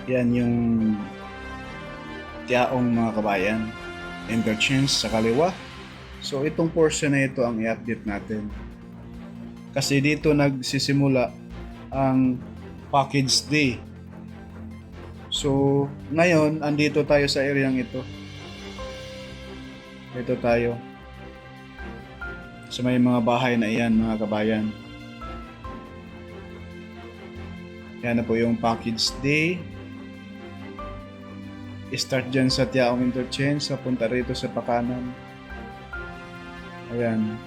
Yan yung Tiaong mga kabayan. Interchange sa kaliwa. So itong portion na ito ang i-update natin. Kasi dito nagsisimula ang package day. So ngayon, andito tayo sa areang ito. Ito tayo. Sa may mga bahay na iyan mga kabayan. Yan na po yung package day. I-start dyan sa Tiaong Interchange, papunta rito sa Pakanan. Ayan.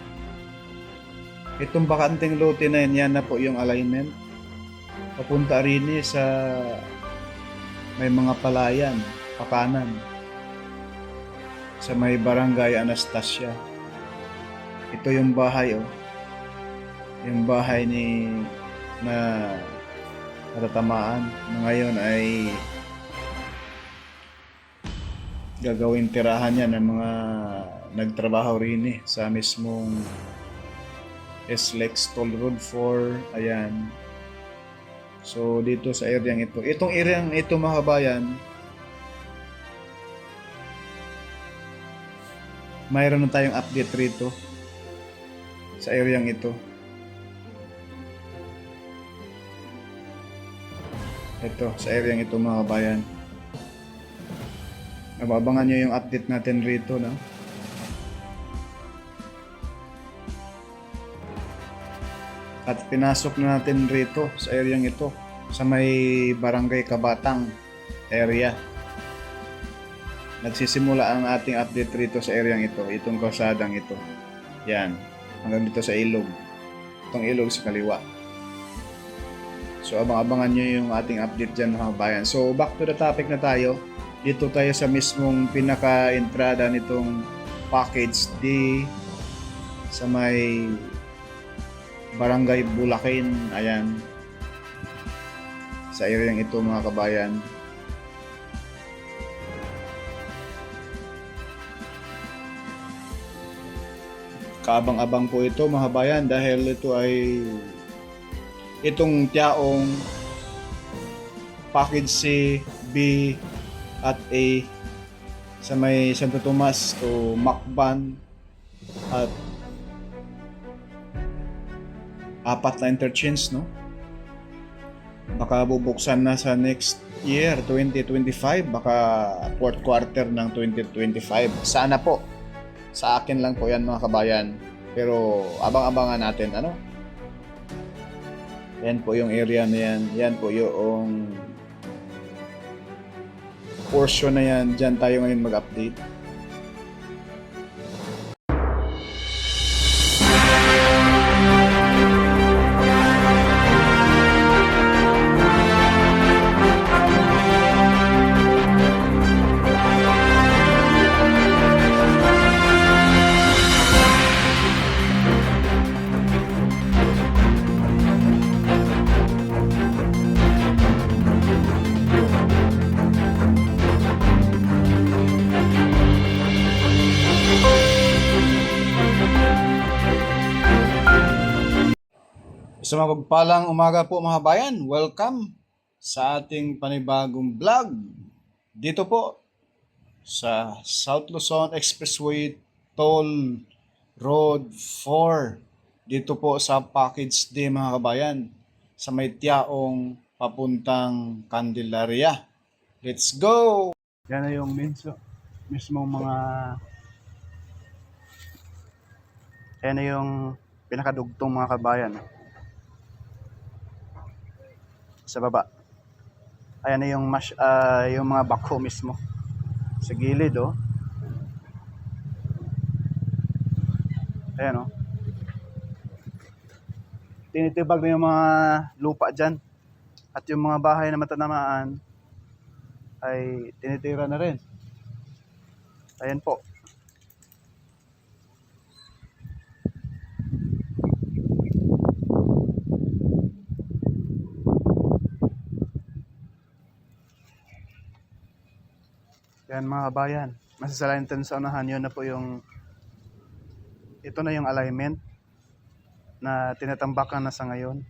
Itong bakanting lote na yan na po yung alignment. Papunta rin sa may mga palayan, Pakanan. Sa may Barangay Anastasia. Ito yung bahay Yung bahay na natatamaan na ngayon ay gagawin tirahan yan ng mga nagtrabaho rin sa mismong SLEX Toll Road 4. Ayan. So dito sa areang ito. Itong areang ito mga kabayan, mayroon na tayong update rito sa areang ito. Ito, sa areang ito mga kabayan. Nababangan nyo yung update natin rito, no? At pinasok na natin rito sa areang ito, sa may Barangay Kabatang area. Nagsisimula ang ating update rito sa areang ito, itong kalsadang ito. Yan, hanggang dito sa ilog. Itong ilog sa kaliwa. So abang-abangan nyo yung ating update dyan mga kabayan. So back to the topic na tayo. Dito tayo sa mismong pinaka-entrada nitong package D sa may Barangay Bulakin. Ayan. Sa areang ito mga kabayan. Kaabang-abang po ito mga kabayan dahil ito ay itong Tiaong package C, B, at A sa may Santo Tomas to Macban at apat na interchange, no? Baka bubuksan na sa next year 2025, baka fourth quarter ng 2025. Sana po. Sa akin lang po yan mga kabayan, pero abang-abangan natin, ano? Yan po yung area na yan. Yan po yung portion na yan. Diyan tayo ngayon mag-update. Sa mapagpalang umaga po mga bayan, welcome sa ating panibagong vlog. Dito po sa South Luzon Expressway Toll Road 4. Dito po sa package D mga kabayan, sa may Tiaong papuntang Candelaria. Let's go! Yan na yung mismong mga yan na yung pinakadugtong mga kabayan. Sa baba. Ayan na yung yung mga bako mismo. Sa gilid Ayan Tinitibag na yung mga lupa dyan. At yung mga bahay na matanamaan ay tinitira na rin. Ayan po. Yan mga kabayan, masasalain natin sa unahan, yun na po yung ito na yung alignment na tinatambakan na sa ngayon.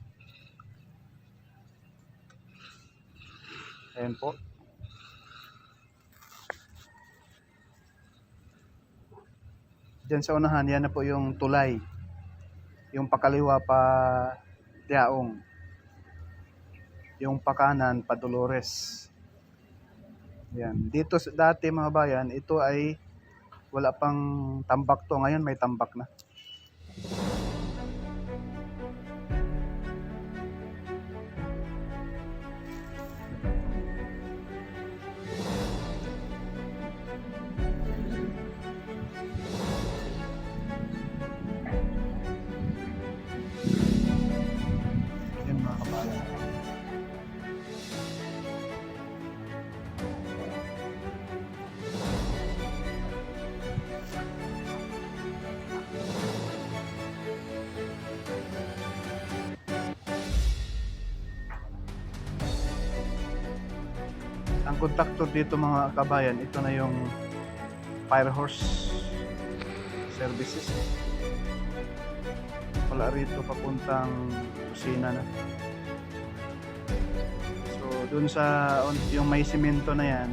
Ayan po. Diyan sa unahan, yan na po yung tulay. Yung pakaliwa pa Tiaong. Yung pakanan pa Dolores. Yan. Dito dati mga bayan, ito ay wala pang tambak to. Ngayon may tambak na. Yan mga kabayan. Ang contactor dito mga kabayan, ito na yung Firehorse Services. Wala rito papuntang kusina na. So dun sa yung may simento na yan,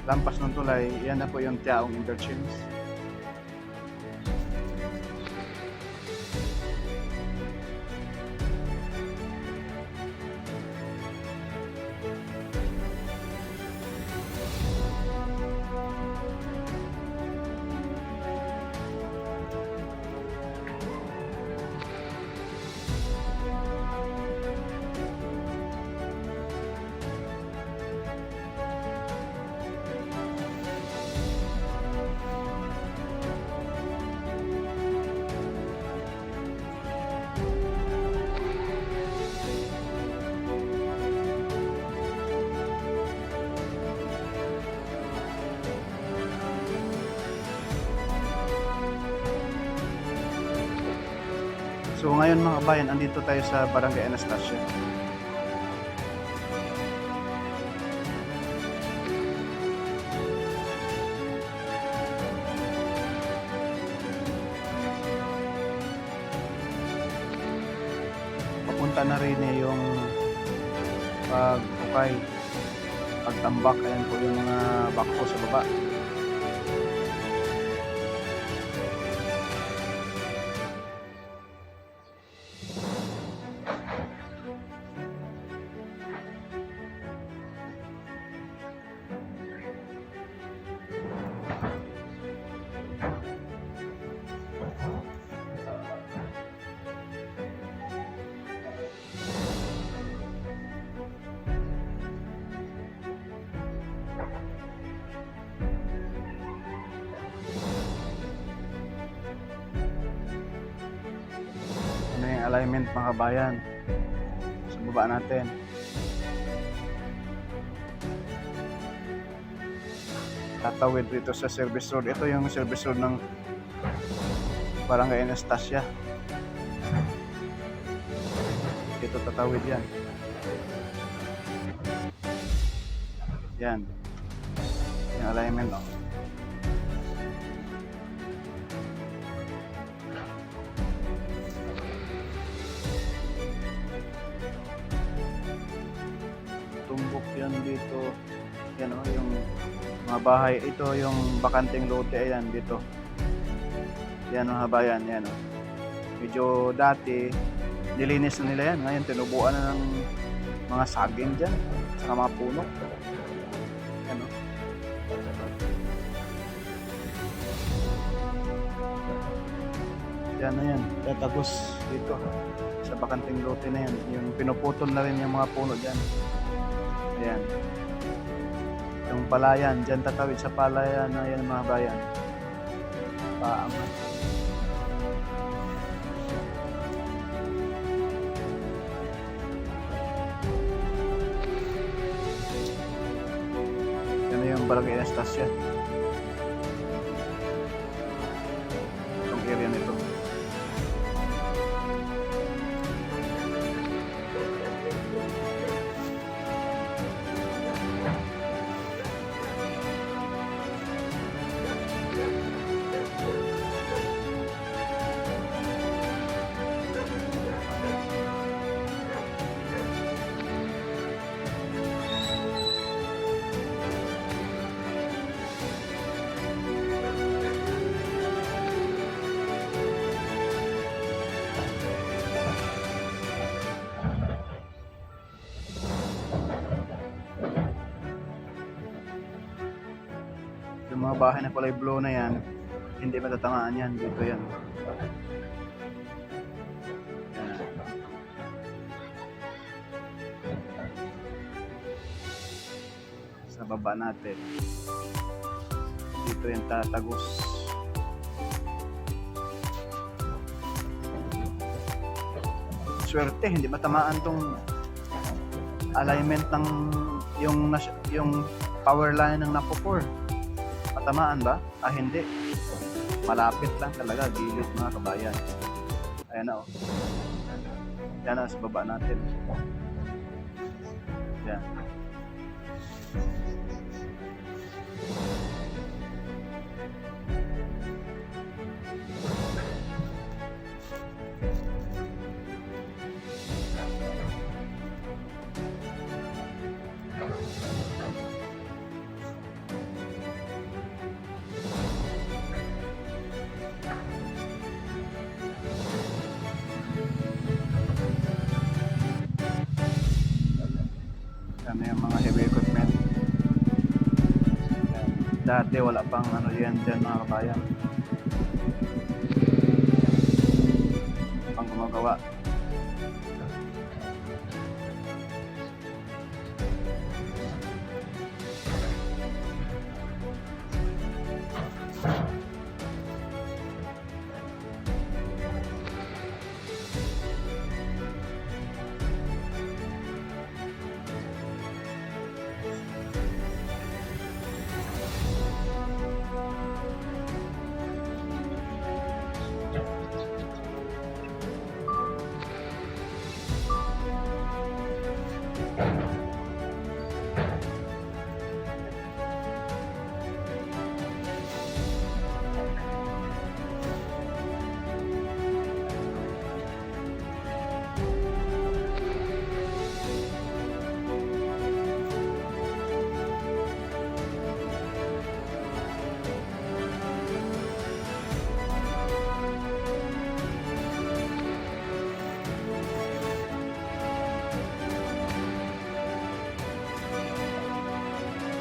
lampas ng tulay, yan na po yung Tiaong Interchange. So ngayon mga kabayan, andito tayo sa Barangay Anastasia. Papunta na rin yung pagkukay, pagtambak. Ayan po yung mga bako sa baba. Ano yung alignment mga kabayan sa baba natin. Tatawid dito sa service road. Ito yung service road ng Barangay Anastasia. Dito tatawid yan. Yan. Yung alignment. Oh. Tumbok yan dito. Yan oh, yung mga bahay. Ito yung bakanting lote. Ayan dito. Yan mga bayan. Yan oh. Medyo dati nilinis na nila yan. Ngayon tinubuan na ng mga saging dyan. Saka mga puno. Yan oh. Yan na yan. Tatagos dito. Sa bakanting lote na yan. Yung pinuputol na rin yung mga puno dyan. Ayan. Yung palayan. Dyan tatawid sa palayan na yan mga bayan. Paangat. Yan na yung Barangay Anastasia. Itong area nito. mga bahay na kulay blue na yan, hindi matatamaan yan. Dito yan. Yan. Sa baba natin. Dito yung tatagos. Swerte, hindi matamaan tong alignment ng yung power line ng Napo 4. Matamaan ba? Hindi. Malapit lang talaga, gilid mga kabayan. Ayan na, oh. Yan na, sa baba natin. Yan. Yan yung mga heavy equipment. Dati wala pang ano yan dyan mga kabayan. Pang gumagawa.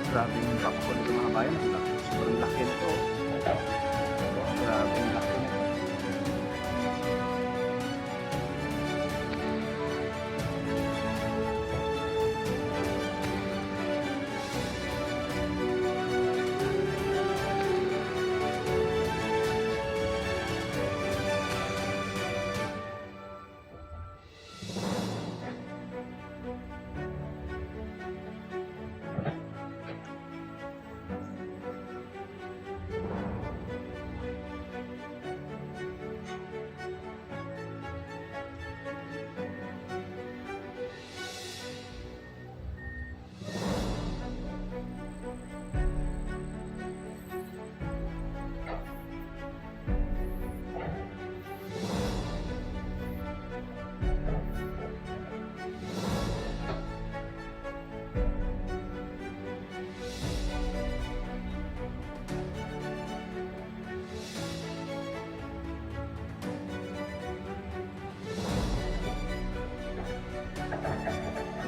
Grabe yung takbo nito mga kabayan. Sobrang laki nito. Grabe yung laki nito.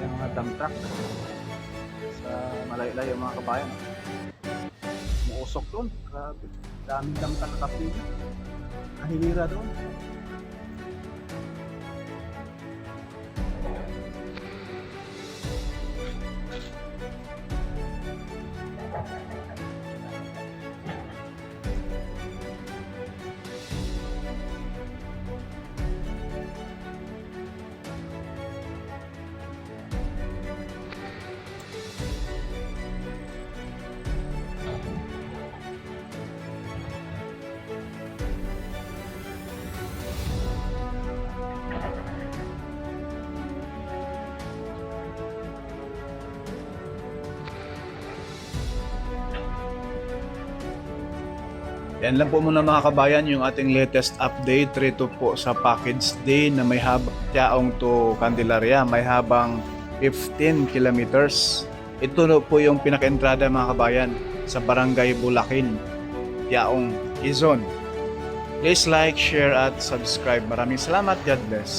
Yung mga dump truck sa malayo-layo mga kabayan. Muusok doon. Grabe. Daming dump truck kapili. Kahilira doon. Yan lang po muna mga kabayan yung ating latest update rito po sa package day na may habang Tiaong to Candelaria, may habang 15 kilometers. Ito po yung pinaka-entrada mga kabayan sa Barangay Bulakin, Tiaong, Quezon. Please like, share at subscribe. Maraming salamat. God bless.